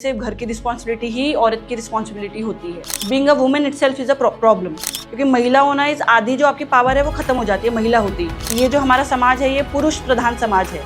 सिर्फ घर की रिस्पॉन्सिबिलिटी ही औरत की रिस्पॉन्सिबिलिटी होती है। Being a women itself is a problem, क्योंकि महिला होना इस आधी जो आपकी पावर है वो खत्म हो जाती है महिला होती। ये जो हमारा समाज है ये पुरुष प्रधान समाज है।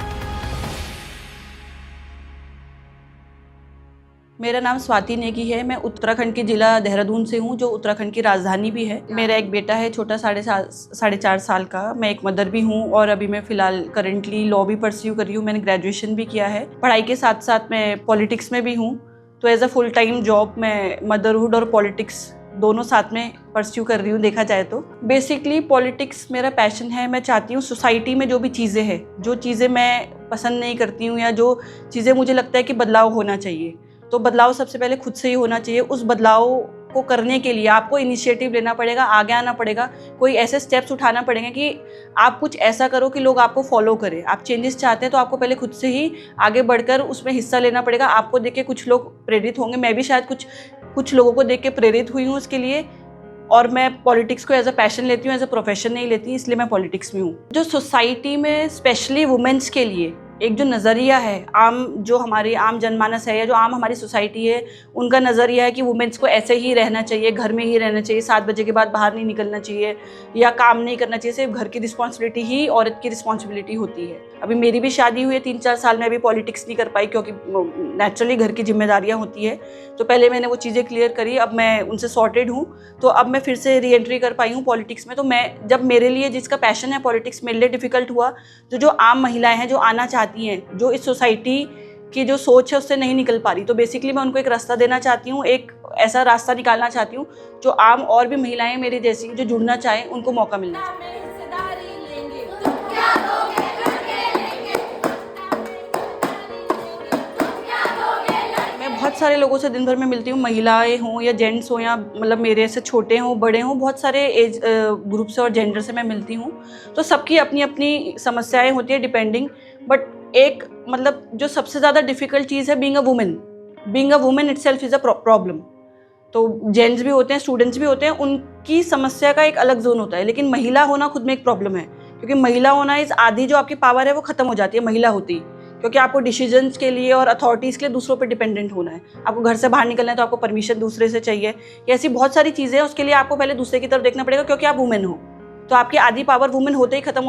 मेरा नाम स्वाति नेगी है। मैं उत्तराखंड के जिला देहरादून से हूँ, जो उत्तराखंड की राजधानी भी है। मेरा एक बेटा है छोटा, 4.5 साल का। मैं एक मदर भी हूँ और अभी मैं फिलहाल करंटली लॉ भी परस्यू कर रही हूँ। मैंने ग्रेजुएशन भी किया है। पढ़ाई के साथ साथ मैं पॉलिटिक्स में भी हूँ, तो as a full time job मैं मदरहुड और पॉलिटिक्स दोनों साथ में परस्यू कर रही हूँ। देखा जाए तो बेसिकली पॉलिटिक्स मेरा पैशन है। मैं चाहती हूँ सोसाइटी में जो भी चीज़ें हैं, जो चीज़ें मैं पसंद नहीं करती हूँ या जो चीज़ें मुझे लगता है कि बदलाव होना चाहिए, तो बदलाव सबसे पहले खुद से ही होना चाहिए। उस बदलाव को करने के लिए आपको इनिशिएटिव लेना पड़ेगा, आगे आना पड़ेगा, कोई ऐसे स्टेप्स उठाना पड़ेंगे कि आप कुछ ऐसा करो कि लोग आपको फॉलो करें। आप चेंजेस चाहते हैं तो आपको पहले खुद से ही आगे बढ़कर उसमें हिस्सा लेना पड़ेगा। आपको देख के कुछ लोग प्रेरित होंगे। मैं भी शायद कुछ लोगों को देख के प्रेरित हुई हूँ उसके लिए। और मैं पॉलिटिक्स को एज अ पैशन लेती हूँ, एज अ प्रोफेशन नहीं लेती, इसलिए मैं पॉलिटिक्स में हूँ। जो सोसाइटी में स्पेशली वुमेन्स के लिए एक जो नज़रिया है, जो हमारी आम जनमानस है या जो हमारी सोसाइटी है, उनका नज़रिया है कि वुमेन्स को ऐसे ही रहना चाहिए, घर में ही रहना चाहिए, 7 बजे के बाद बाहर नहीं निकलना चाहिए या काम नहीं करना चाहिए। सिर्फ घर की रिस्पॉन्सिबिलिटी ही औरत की रिस्पॉन्सिबिलिटी होती है। अभी मेरी भी शादी हुई है 3-4 साल में, अभी पॉलिटिक्स नहीं कर पाई क्योंकि नेचुरली घर की जिम्मेदारियाँ होती है। तो पहले मैंने वो चीज़ें क्लियर करी, अब मैं उनसे सॉर्टेड हूँ, तो अब मैं फिर से री एंट्री कर पाई हूँ पॉलिटिक्स में। तो मैं जब मेरे लिए जिसका पैशन है पॉलिटिक्स, मेरे लिए डिफ़िकल्ट हुआ, तो जो आम महिलाएं हैं जो आना चाहती हैं, जो इस सोसाइटी की जो सोच है उससे नहीं निकल पा रही, तो बेसिकली मैं उनको एक रास्ता देना चाहती हूँ, एक ऐसा रास्ता निकालना चाहती हूँ जो आम और भी महिलाएं मेरी जैसी जो जुड़ना चाहें उनको मौका मिलना चाहिए। बहुत सारे लोगों से दिन भर में मिलती हूँ, महिलाएं हों या जेंट्स हों या मतलब मेरे से छोटे हों बड़े हों, बहुत सारे एज ग्रुप से और जेंडर से मैं मिलती हूँ। तो सबकी अपनी अपनी समस्याएं होती है डिपेंडिंग, बट एक मतलब जो सबसे ज़्यादा डिफ़िकल्ट चीज़ है being a women itself is a problem. तो जेंट्स भी होते हैं, स्टूडेंट्स भी होते हैं, उनकी समस्या का एक अलग जोन होता है, लेकिन महिला होना खुद में एक प्रॉब्लम है, क्योंकि महिला होना इस आधी जो आपकी पावर है वो खत्म हो जाती है महिला होती, क्योंकि आपको डिसीजंस के लिए और अथॉरिटीज़ के लिए दूसरों पर डिपेंडेंट होना है। आपको घर से बाहर निकलना है तो आपको परमिशन दूसरे से चाहिए। ऐसी बहुत सारी चीज़ें हैं, उसके लिए आपको पहले दूसरे की तरफ देखना पड़ेगा, क्योंकि आप वुमेन हो। तो आपकी आधी पावर वुमेन होते ही खत्म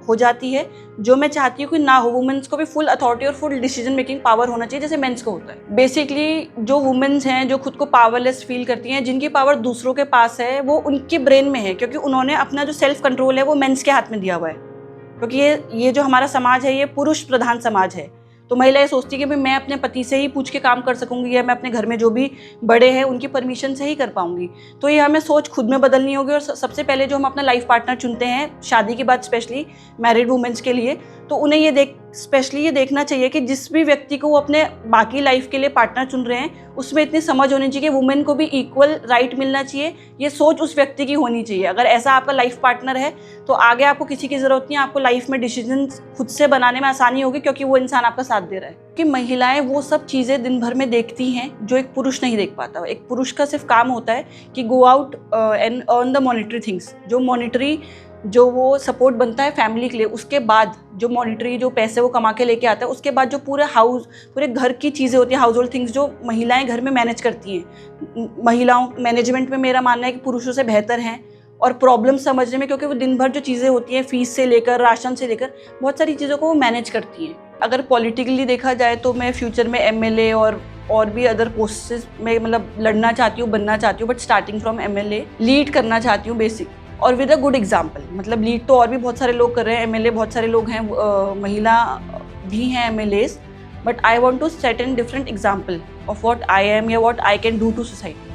हो जाती है, जो मैं चाहती हूँ कि ना हो। वुमेन्स को भी फुल अथॉरिटी और फुल डिसीजन मेकिंग पावर होना चाहिए, जैसे मेंस को होता है। बेसिकली जो वुमेन्स हैं जो खुद को पावरलेस फील करती हैं, जिनकी पावर दूसरों के पास है, वो उनके ब्रेन में है, क्योंकि उन्होंने अपना जो सेल्फ कंट्रोल है वो मेंस के हाथ में दिया हुआ है। क्योंकि ये जो हमारा समाज है ये पुरुष प्रधान समाज है। तो महिला ये सोचती है कि भाई मैं अपने पति से ही पूछ के काम कर सकूंगी, या मैं अपने घर में जो भी बड़े हैं उनकी परमिशन से ही कर पाऊंगी। तो ये हमें सोच खुद में बदलनी होगी। और सबसे पहले जो हम अपना लाइफ पार्टनर चुनते हैं शादी के बाद, स्पेशली मैरिड वुमेन्स के लिए, तो उन्हें ये देखना चाहिए कि जिस भी व्यक्ति को वो अपने बाकी लाइफ के लिए पार्टनर चुन रहे हैं उसमें इतनी समझ होनी चाहिए कि वुमेन को भी इक्वल राइट मिलना चाहिए। ये सोच उस व्यक्ति की होनी चाहिए। अगर ऐसा आपका लाइफ पार्टनर है तो आगे आपको किसी की ज़रूरत नहीं है, आपको लाइफ में डिसीजन खुद से बनाने में आसानी होगी, क्योंकि वो इंसान आपका साथ दे रहा है। कि महिलाएं वो सब चीज़ें दिन भर में देखती हैं जो एक पुरुष नहीं देख पाता। एक पुरुष का सिर्फ काम होता है कि go out and earn the monetary things, जो वो सपोर्ट बनता है फैमिली के लिए। उसके बाद जो मॉनिटरी जो पैसे वो कमा के लेके आता है, उसके बाद जो पूरे घर की चीज़ें होती हैं, हाउस होल्ड थिंग्स जो महिलाएं घर में मैनेज करती हैं। महिलाओं मैनेजमेंट में मेरा मानना है कि पुरुषों से बेहतर हैं, और प्रॉब्लम समझने में, क्योंकि वो दिन भर जो चीज़ें होती हैं, फीस से लेकर राशन से लेकर बहुत सारी चीज़ों को वो मैनेज करती हैं। अगर पॉलिटिकली देखा जाए तो मैं फ्यूचर में MLA और भी अदर पोस्ट्स में मतलब लड़ना चाहती हूँ, बनना चाहती हूँ, but starting from MLA lead करना चाहती हूँ बेसिक, और विद अ गुड एग्जाम्पल। मतलब लीड तो और भी बहुत सारे लोग कर रहे हैं, MLA बहुत सारे लोग हैं, महिला भी हैं MLAs, but I want to set an different example of what I am या what I can do to society.